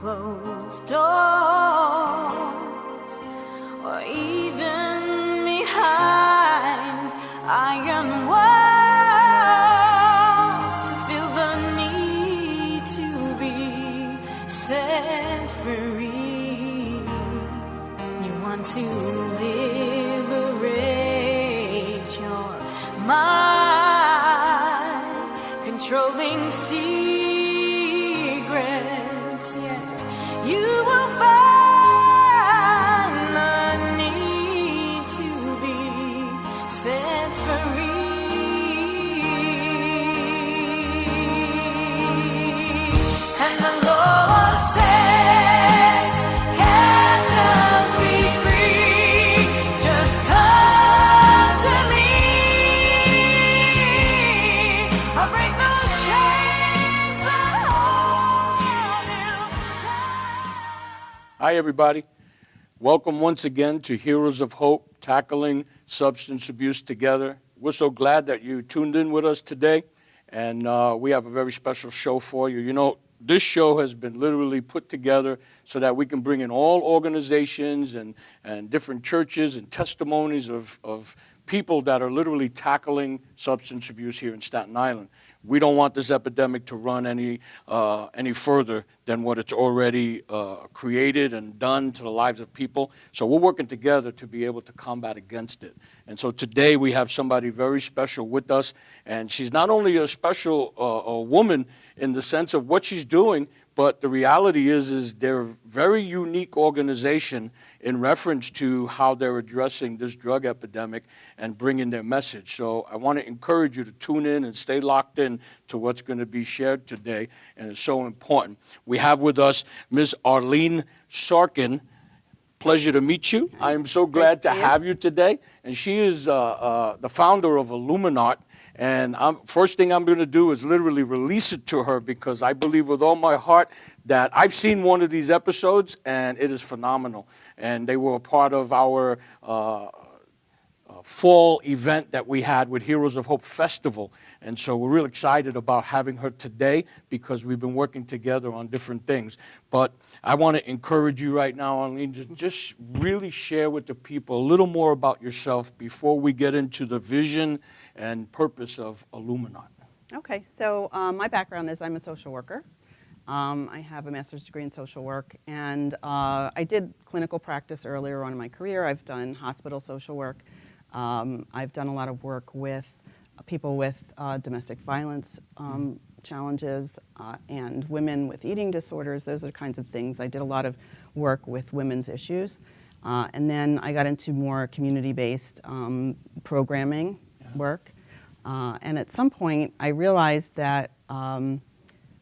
closed doors, or even behind iron walls, to feel the need to be set free. You want to liberate your mind, controlling secrets, yet you will find the need to be set free. And the Lord says, captives be free, just come to me. I'll break those chains that hold you down. Hi, everybody. Welcome once again to Heroes of Hope, Tackling Substance Abuse Together. We're so glad that you tuned in with us today, and we have a very special show for you. You know, this show has been literally put together so that we can bring in all organizations and different churches and testimonies of people that are literally tackling substance abuse here in Staten Island. We don't want this epidemic to run any further than what it's already created and done to the lives of people. So we're working together to be able to combat against it. And so today we have somebody very special with us, and she's not only a special woman in the sense of what she's doing, but the reality is they're a very unique organization in reference to how they're addressing this drug epidemic and bringing their message. So I want to encourage you to tune in and stay locked in to what's going to be shared today, and it's so important. We have with us Ms. Arlene Sorkin. Pleasure to meet you. I am so glad to have you today. And she is the founder of Illuminart. And first thing I'm going to do is literally release it to her, because I believe with all my heart that I've seen one of these episodes and it is phenomenal. And they were a part of our fall event that we had with Heroes of Hope Festival. And so we're real excited about having her today, because we've been working together on different things. But I want to encourage you right now, Arlene, to just really share with the people a little more about yourself before we get into the vision and purpose of Illuminart. Okay, so my background is I'm a social worker. I have a master's degree in social work, and I did clinical practice earlier on in my career. I've done hospital social work. I've done a lot of work with people with domestic violence challenges and women with eating disorders. Those are the kinds of things. I did a lot of work with women's issues. And then I got into more community-based programming work. And at some point, I realized that I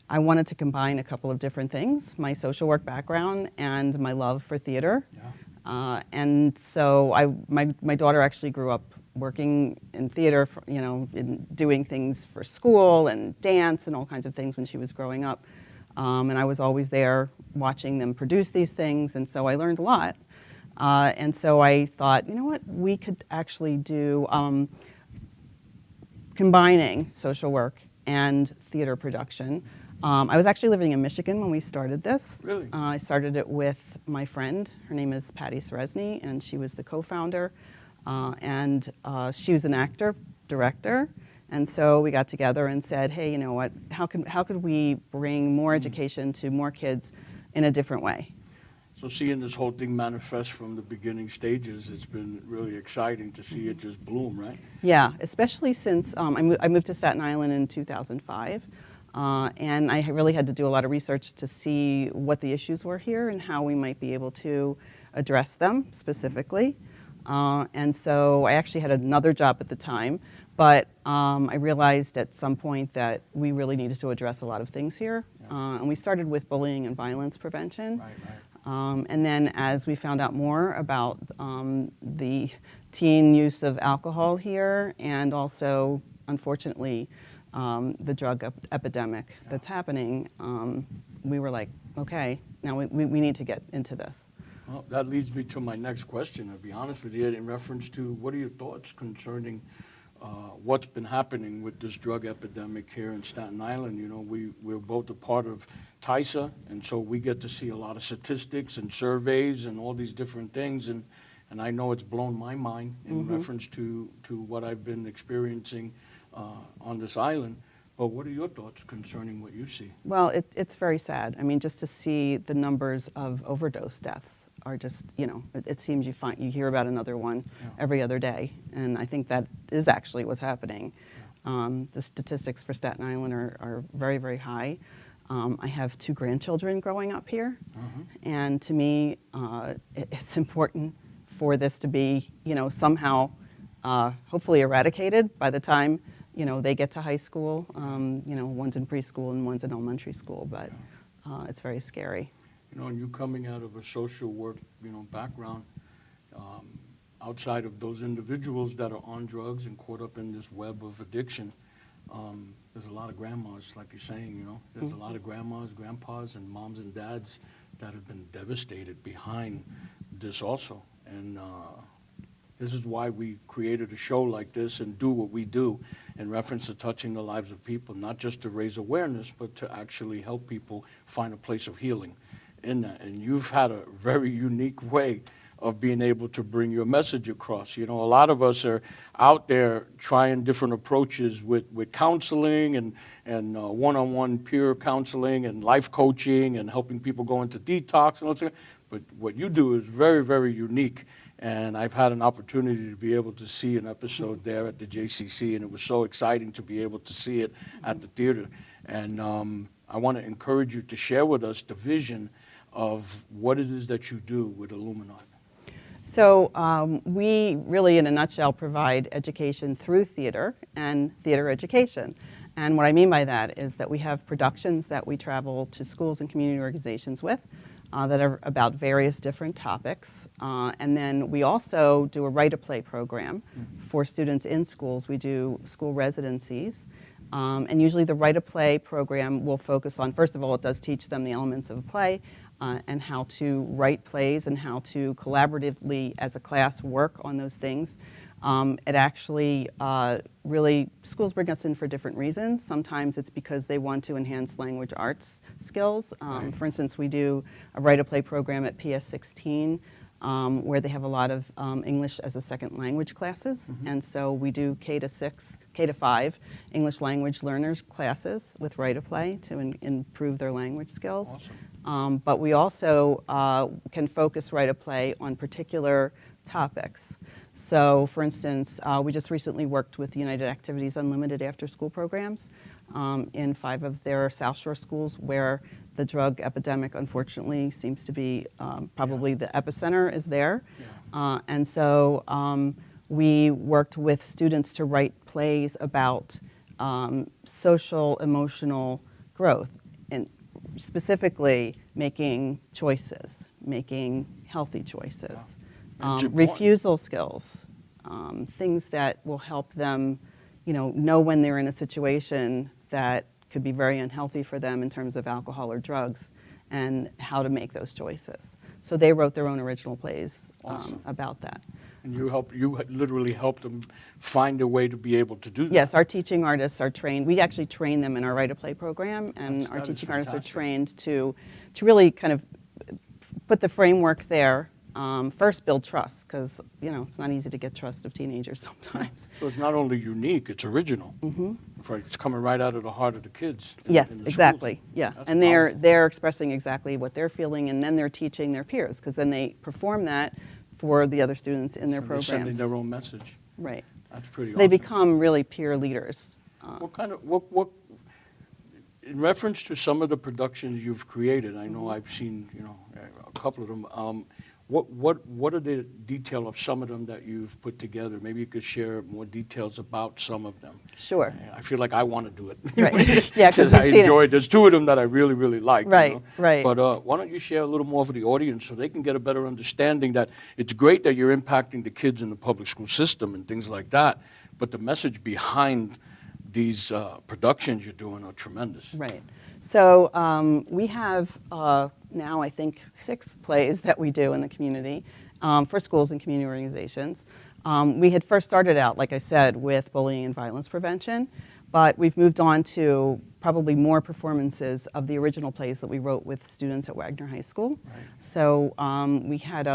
wanted to combine a couple of different things, my social work background and my love for theater. And so my daughter actually grew up working in theater, in doing things for school and dance and all kinds of things when she was growing up. And I was always there watching them produce these things, and so I learned a lot. And so I thought, you know what, we could actually do combining social work and theater production. I was actually living in Michigan when we started this. Really? I started it with my friend. Her name is Patty Seresny, and she was the co-founder. And she was an actor, director. And so we got together and said, hey, you know what, how could we bring more education to more kids in a different way? So seeing this whole thing manifest from the beginning stages, it's been really exciting to see it just bloom, right? Yeah, especially since I moved to Staten Island in 2005. And I really had to do a lot of research to see what the issues were here and how we might be able to address them specifically. And so I actually had another job at the time, but I realized at some point that we really needed to address a lot of things here. And we started with bullying and violence prevention. And then as we found out more about the teen use of alcohol here, and also, unfortunately, the drug epidemic that's happening, we were like, okay, now we need to get into this. Well, that leads me to my next question, to be honest with you, in reference to what are your thoughts concerning what's been happening with this drug epidemic here in Staten Island. You know, we're both a part of TISA, and so we get to see a lot of statistics and surveys and all these different things, and I know it's blown my mind in reference to what I've been experiencing on this island. But what are your thoughts concerning what you see? Well, it's very sad. I mean, just to see the numbers of overdose deaths are just, you know, it seems you hear about another one every other day, and I think that is actually what's happening. The statistics for Staten Island are very, very high. I have 2 grandchildren growing up here, and to me, it's important for this to be, you know, somehow, hopefully eradicated by the time, you know, they get to high school. You know, one's in preschool and one's in elementary school, but it's very scary. You know, and you coming out of a social work, you know, background, outside of those individuals that are on drugs and caught up in this web of addiction, there's a lot of grandmas, like you're saying, you know, there's a lot of grandmas, grandpas, and moms and dads that have been devastated behind this also. And this is why we created a show like this and do what we do in reference to touching the lives of people, not just to raise awareness, but to actually help people find a place of healing in that. And you've had a very unique way of being able to bring your message across. You know, a lot of us are out there trying different approaches with counseling and one-on-one peer counseling and life coaching and helping people go into detox and all that. But what you do is very, very unique. And I've had an opportunity to be able to see an episode there at the JCC, and it was so exciting to be able to see it at the theater. And I want to encourage you to share with us the vision of what it is that you do with Illuminart. So we really, in a nutshell, provide education through theater and theater education. And what I mean by that is that we have productions that we travel to schools and community organizations with that are about various different topics. And then we also do a write-a-play program for students in schools. We do school residencies. And usually the write-a-play program will focus on, first of all, it does teach them the elements of a play, and how to write plays and how to collaboratively as a class work on those things. It actually really, schools bring us in for different reasons. Sometimes it's because they want to enhance language arts skills. For instance, we do a write-a-play program at PS 16 where they have a lot of English as a second language classes. And so we do K to 5 English language learners classes with write-a-play to improve their language skills. Awesome. But we also can focus write-a-play on particular topics. So, for instance, we just recently worked with United Activities Unlimited after-school programs in 5 of their South Shore schools where the drug epidemic, unfortunately, seems to be probably the epicenter is there. And so we worked with students to write plays about social, emotional growth, and specifically making choices, making healthy choices. Refusal skills, things that will help them, know when they're in a situation that could be very unhealthy for them in terms of alcohol or drugs, and how to make those choices. So they wrote their own original plays about that. And you literally help them find a way to be able to do that. Yes, our teaching artists are trained. We actually train them in our write-a-play program, and our teaching artists are trained to really kind of put the framework there. First, build trust, because it's not easy to get trust of teenagers sometimes. So it's not only unique; it's original. It's coming right out of the heart of the kids. Yes, in the exactly. schools. Yeah, That's and powerful. they're expressing exactly what they're feeling, and then they're teaching their peers, because then they perform that for the other students in their So programs. they're sending their own message. Right. That's pretty So awesome. they become really peer leaders. What kind of what in reference to some of the productions you've created? I know I've seen a couple of them. What are the detail of some of them that you've put together? Maybe you could share more details about some of them. Sure. I feel like I want to do it. Right. Yeah, because I enjoyed. There's 2 of them that I really, really like. Right, right. But why don't you share a little more for the audience so they can get a better understanding that it's great that you're impacting the kids in the public school system and things like that, but the message behind these productions you're doing are tremendous. Right. So we have now, I think, 6 plays that we do in the community for schools and community organizations. We had first started out, like I said, with bullying and violence prevention, but we've moved on to probably more performances of the original plays that we wrote with students at Wagner High School. Right. So we had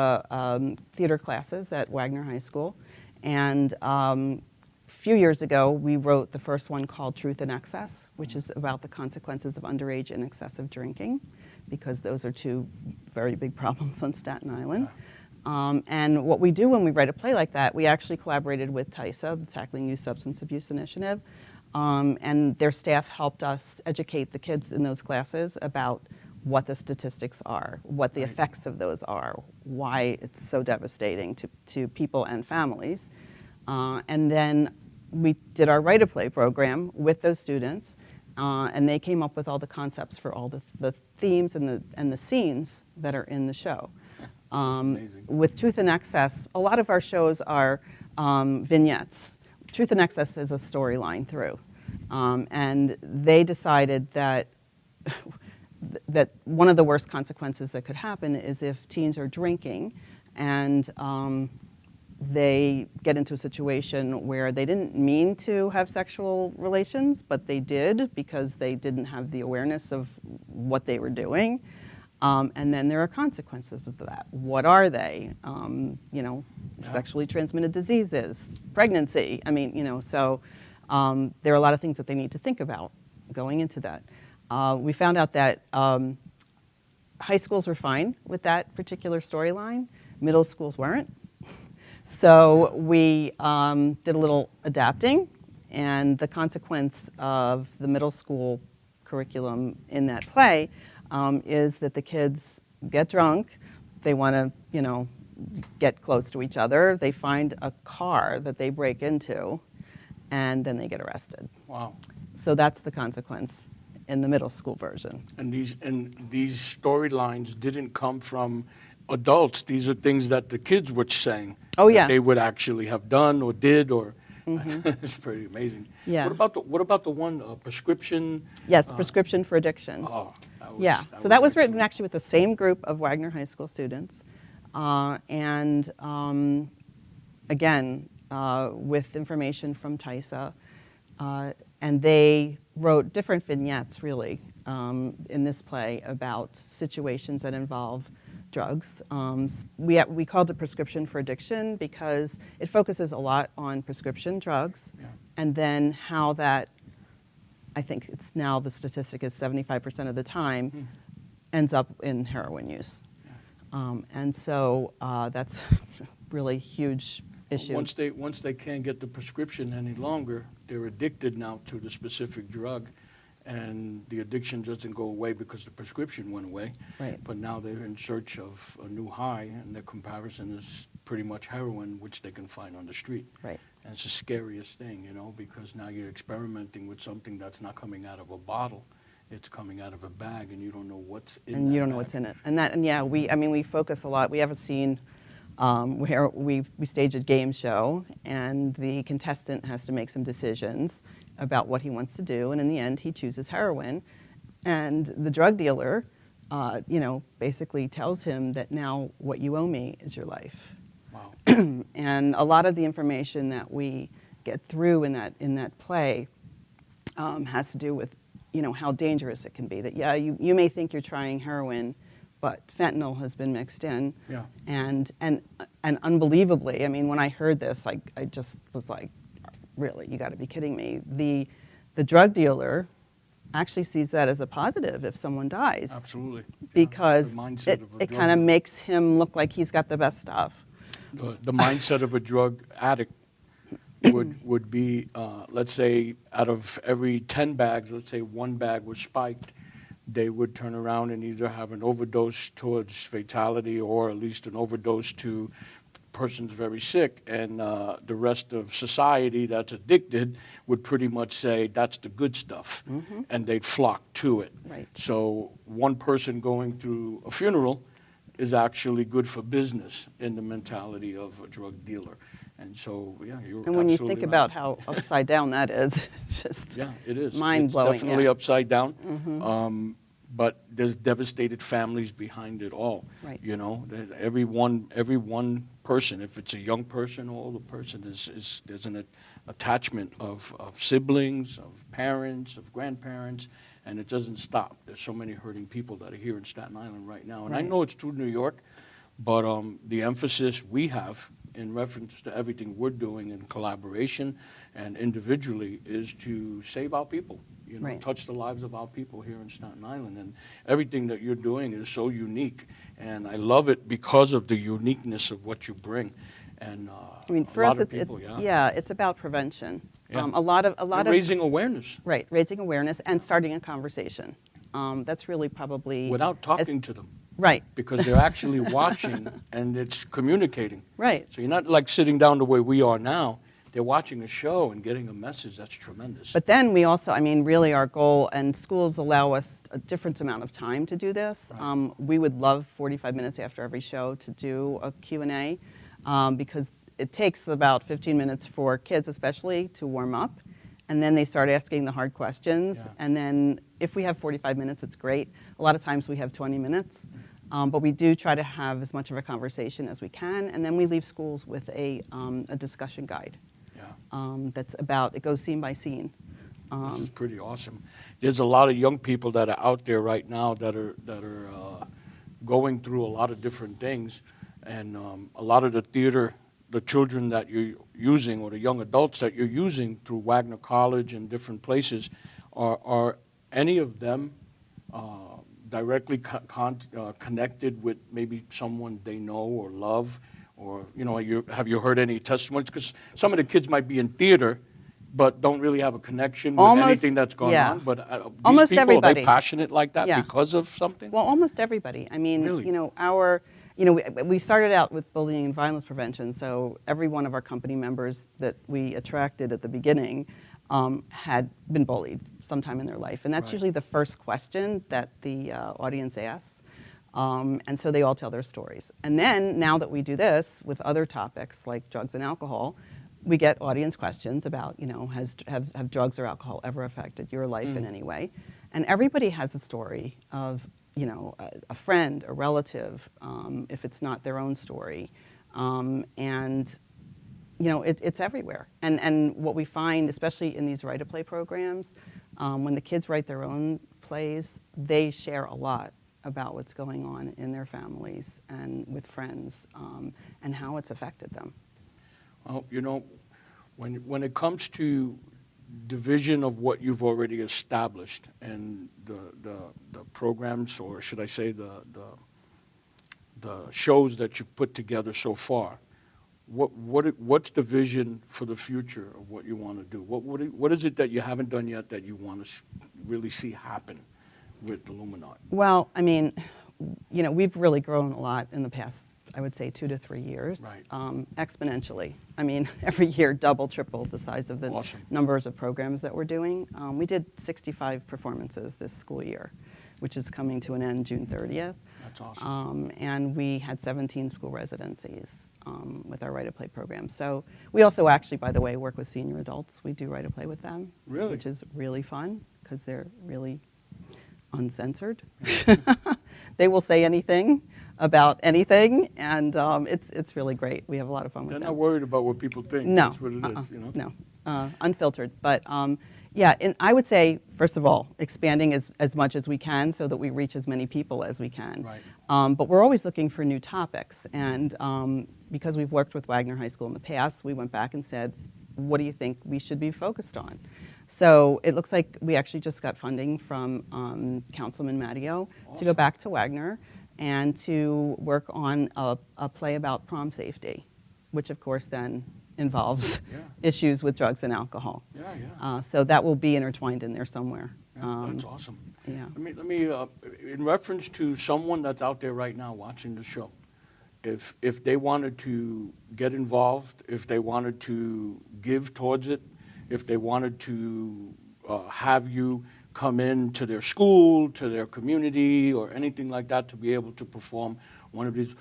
theater classes at Wagner High School, and a few years ago we wrote the first one called Truth in Excess, which is about the consequences of underage and excessive drinking, because those are two very big problems on Staten Island. And what we do when we write a play like that, we actually collaborated with TISA, the Tackling Youth Substance Abuse Initiative, and their staff helped us educate the kids in those classes about what the statistics are, what the effects of those are, why it's so devastating to people and families. And then we did our write-a-play program with those students, and they came up with all the concepts for all the themes and the scenes that are in the show. With Truth in Excess, a lot of our shows are vignettes. Truth in Excess is a storyline through. And they decided that that one of the worst consequences that could happen is if teens are drinking and they get into a situation where they didn't mean to have sexual relations, but they did because they didn't have the awareness of what they were doing. And then there are consequences of that. What are they? Sexually transmitted diseases, pregnancy. I mean, so there are a lot of things that they need to think about going into that. We found out that high schools were fine with that particular storyline. Middle schools weren't. So we did a little adapting, and the consequence of the middle school curriculum in that play is that the kids get drunk, they want to, get close to each other, they find a car that they break into, and then they get arrested. Wow. So that's the consequence in the middle school version. And these storylines didn't come from adults. These are things that the kids were saying. Oh, yeah. That they would actually have done or did, or it's pretty amazing. Yeah. What about the one prescription? Yes, prescription for addiction. Oh, Yeah, so that was written excellent. actually with the same group of Wagner High School students. Again, with information from TISA. And they wrote different vignettes, really, in this play about situations that involve drugs. We called it Prescription for Addiction because it focuses a lot on prescription drugs, and then how that, I think it's now the statistic is 75% of the time, ends up in heroin use. And so that's really huge issue. Once they can't get the prescription any longer, they're addicted now to the specific drug, and the addiction doesn't go away because the prescription went away. Right. But now they're in search of a new high, and the comparison is pretty much heroin, which they can find on the street. Right. And it's the scariest thing, because now you're experimenting with something that's not coming out of a bottle. It's coming out of a bag, and you don't know what's in it. And you don't know what's in it. And yeah, we focus a lot. We have a scene where we stage a game show, and the contestant has to make some decisions about what he wants to do, and in the end, he chooses heroin. And the drug dealer, basically tells him that now what you owe me is your life. Wow. And a lot of the information that we get through in that play has to do with, how dangerous it can be. That you may think you're trying heroin, but fentanyl has been mixed in. Yeah. And unbelievably, when I heard this, I just was like, really, you got to be kidding me. The drug dealer actually sees that as a positive if someone dies. Absolutely. Because it kind of makes him look like he's got the best stuff. The mindset of a drug addict would be, let's say, out of every 10 bags, let's say one bag was spiked, they would turn around and either have an overdose towards fatality or at least an overdose to person's very sick, and the rest of society that's addicted would pretty much say that's the good stuff, and they'd flock to it. Right. So one person going through a funeral is actually good for business in the mentality of a drug dealer. And so, yeah, you're And when you absolutely think right. about how upside down that is, it's just Yeah, it is. mind-blowing. It's definitely yeah. upside down. but there's devastated families behind it all. Right. You know, every one person, if it's a young person or older person, there's an attachment of siblings, of parents, of grandparents, and it doesn't stop. There's so many hurting people that are here in Staten Island right now. And I Right. know it's true New York, but the emphasis we have in reference to everything we're doing in collaboration and individually is to save our people, you know, Right. touch the lives of our people here in Staten Island. And everything that you're doing is so unique. And I love it because of the uniqueness of what you bring. And I mean, a for lot us, of people, it's about prevention. Yeah. A lot And of raising awareness right, raising awareness and starting a conversation. That's really probably without talking to them, right, because they're actually watching and it's communicating. right. So you're not like sitting down the way we are now. They're watching a show and getting a message. That's tremendous. But then we also, I mean, really our goal, and schools allow us a different amount of time to do this. Right. We would love 45 minutes after every show to do a Q&A because it takes about 15 minutes for kids especially to warm up. And then they start asking the hard questions. Yeah. And then if we have 45 minutes, it's great. A lot of times we have 20 minutes. But we do try to have as much of a conversation as we can. And then we leave schools with a discussion guide. Yeah. That's about, it goes scene by scene. This is pretty awesome. There's a lot of young people that are out there right now that are going through a lot of different things, and a lot of the theater, the children that you're using or the young adults that you're using through Wagner College and different places, are any of them directly connected with maybe someone they know or love? Or, you know, have you heard any testimonies? Because some of the kids might be in theater, but don't really have a connection with Almost- anything that's going yeah. on. But these Almost people, are everybody. they passionate like that Yeah. because of something? Well, almost everybody. I mean, Really? you know, we started out with bullying and violence prevention, so every one of our company members that we attracted at the beginning had been bullied sometime in their life. And that's Right. usually the first question that the audience asks. And so they all tell their stories. And then now that we do this with other topics like drugs and alcohol, we get audience questions about, you know, have drugs or alcohol ever affected your life in any way? And everybody has a story of, you know, a friend, a relative, if it's not their own story. And, you know, it's everywhere. And what we find, especially in these write-a-play programs, when the kids write their own plays, they share a lot about what's going on in their families and with friends and how it's affected them. Well, you know, when it comes to division of what you've already established and the programs, or should I say the shows that you've put together so far, what's the vision for the future of what you want to do? What is it that you haven't done yet that you want to really see happen with Illuminart? Well, I mean, you know, we've really grown a lot in the past, I would say 2 to 3 years, Right. Exponentially. I mean, every year double, triple the size of the Awesome. numbers of programs that we're doing. We did 65 performances this school year, which is coming to an end June 30th. That's awesome. And we had 17 school residencies with our write-a-play program. So we also actually, by the way, work with senior adults. We do write-a-play with them, Really? which is really fun because they're really uncensored. They will say anything about anything, and it's really great. We have a lot of fun with They're them. not worried about what people think. No, That's what it is, you know? no, unfiltered. But yeah, and I would say, first of all, expanding as much as we can so that we reach as many people as we can. Right. But we're always looking for new topics, and because we've worked with Wagner High School in the past, we went back and said, what do you think we should be focused on? So it looks like we actually just got funding from Councilman Matteo to go Awesome. back to Wagner and to work on a play about prom safety, which of course then involves Yeah. issues with drugs and alcohol. Yeah, yeah. So that will be intertwined in there somewhere. Yeah, that's awesome. yeah. Let me in reference to someone that's out there right now watching the show, if they wanted to get involved, if they wanted to give towards it, if they wanted to have you come in to their school, to their community, or anything like that to be able to perform one of these,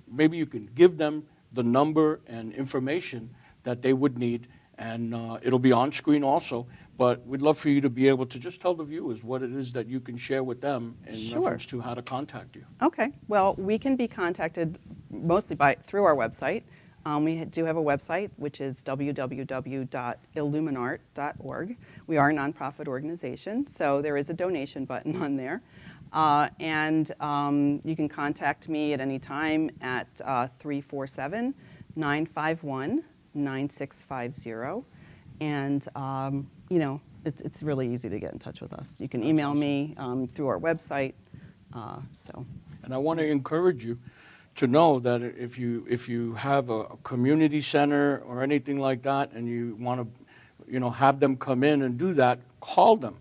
maybe you can give them the number and information that they would need, and it'll be on screen also. But we'd love for you to be able to just tell the viewers what it is that you can share with them in Sure. reference to how to contact you. Okay. Well, we can be contacted mostly through our website. We do have a website, which is www.illuminart.org. We are a nonprofit organization, so there is a donation button on there. And you can contact me at any time at 347-951-9650. And, you know, it's really easy to get in touch with us. You can email me through our website. And I want to encourage you to know that if you have a community center or anything like that, and you want to, you know, have them come in and do that, call them,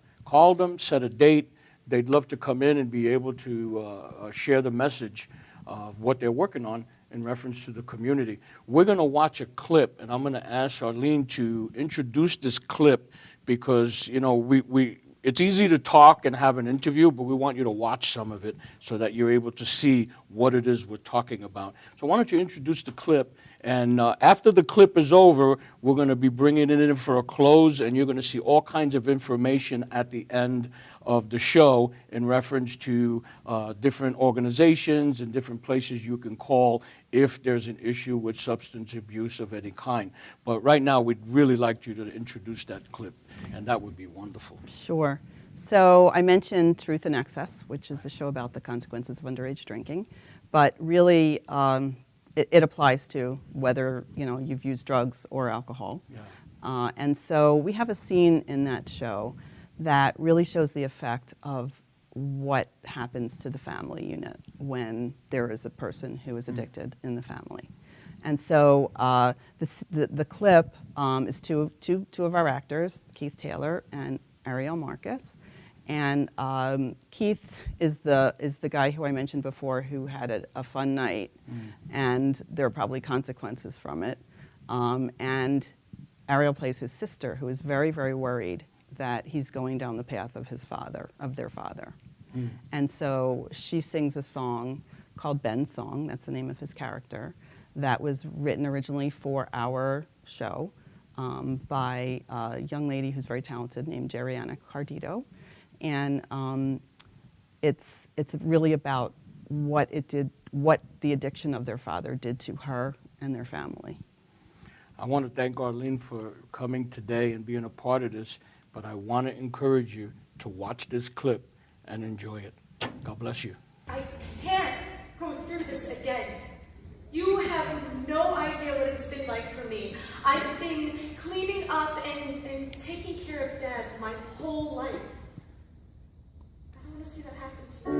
set a date. They'd love to come in and be able to share the message of what they're working on in reference to the community. We're going to watch a clip, and I'm going to ask Arlene to introduce this clip because, you know, it's easy to talk and have an interview, but we want you to watch some of it so that you're able to see what it is we're talking about. So why don't you introduce the clip, and after the clip is over, we're going to be bringing it in for a close, and you're going to see all kinds of information at the end of the show in reference to different organizations and different places you can call if there's an issue with substance abuse of any kind. But right now, we'd really like you to introduce that clip, and that would be wonderful. Sure. So I mentioned Truth in Excess, which is a show about the consequences of underage drinking, but really it applies to whether, you know, you've used drugs or alcohol. Yeah. And so we have a scene in that show that really shows the effect of what happens to the family unit when there is a person who is addicted in the family. And so the clip is two of our actors, Keith Taylor and Ariel Marcus. And Keith is the guy who I mentioned before who had a fun night, and there are probably consequences from it. And Ariel plays his sister, who is very, very worried that he's going down the path of their father. And so she sings a song called Ben's Song, that's the name of his character, that was written originally for our show by a young lady who's very talented named Jeriana Cardito. And it's really about what the addiction of their father did to her and their family. I want to thank Arlene for coming today and being a part of this, but I want to encourage you to watch this clip and enjoy it. God bless you. I can't go through this again. You have no idea what it's been like for me. I've been cleaning up and taking care of Dad my whole life. I don't want to see that happen to you.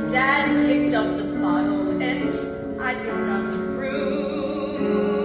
Dad picked up the bottle and I picked up the broom.